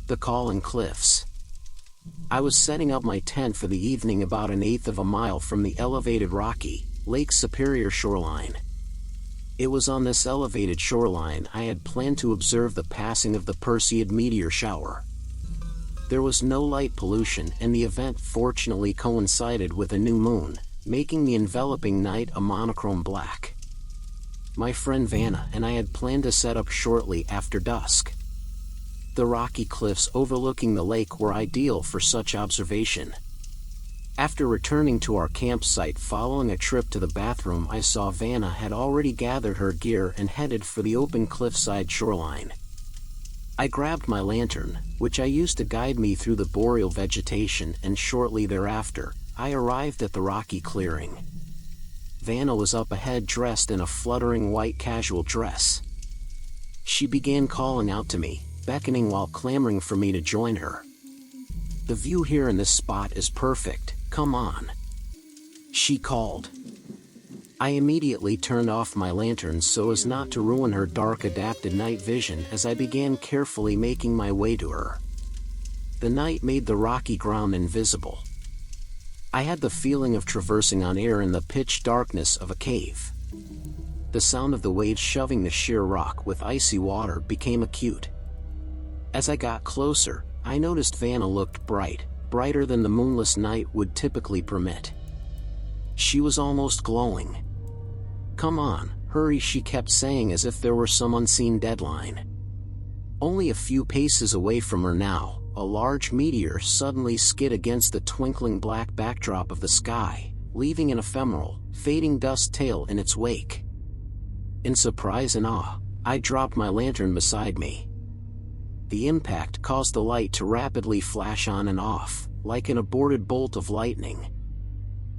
The Collin Cliffs. I was setting up my tent for the evening about 1/8 of a mile from the elevated rocky, Lake Superior shoreline. It was on this elevated shoreline I had planned to observe the passing of the Perseid meteor shower. There was no light pollution and the event fortunately coincided with a new moon, making the enveloping night a monochrome black. My friend Vanna and I had planned to set up shortly after dusk. The rocky cliffs overlooking the lake were ideal for such observation. After returning to our campsite following a trip to the bathroom, I saw Vanna had already gathered her gear and headed for the open cliffside shoreline. I grabbed my lantern, which I used to guide me through the boreal vegetation, and shortly thereafter, I arrived at the rocky clearing. Vanna was up ahead dressed in a fluttering white casual dress. She began calling out to me, beckoning while clamoring for me to join her. "The view here in this spot is perfect, come on," she called. I immediately turned off my lantern so as not to ruin her dark adapted night vision as I began carefully making my way to her. The night made the rocky ground invisible. I had the feeling of traversing on air in the pitch darkness of a cave. The sound of the waves shoving the sheer rock with icy water became acute. As I got closer, I noticed Vanna looked brighter than the moonless night would typically permit. She was almost glowing. "Come on, hurry," she kept saying as if there were some unseen deadline. Only a few paces away from her now, a large meteor suddenly skid against the twinkling black backdrop of the sky, leaving an ephemeral, fading dust tail in its wake. In surprise and awe, I dropped my lantern beside me. The impact caused the light to rapidly flash on and off, like an aborted bolt of lightning.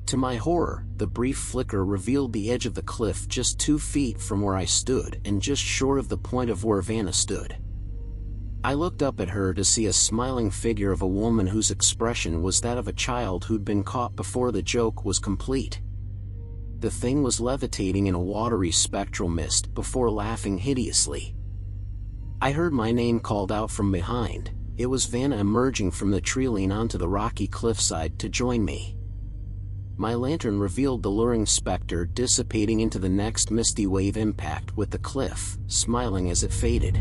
To my horror, the brief flicker revealed the edge of the cliff just 2 feet from where I stood and just short of the point of where Vanna stood. I looked up at her to see a smiling figure of a woman whose expression was that of a child who'd been caught before the joke was complete. The thing was levitating in a watery spectral mist before laughing hideously. I heard my name called out from behind. It was Vanna emerging from the treeline onto the rocky cliffside to join me. My lantern revealed the luring specter dissipating into the next misty wave impact with the cliff, smiling as it faded.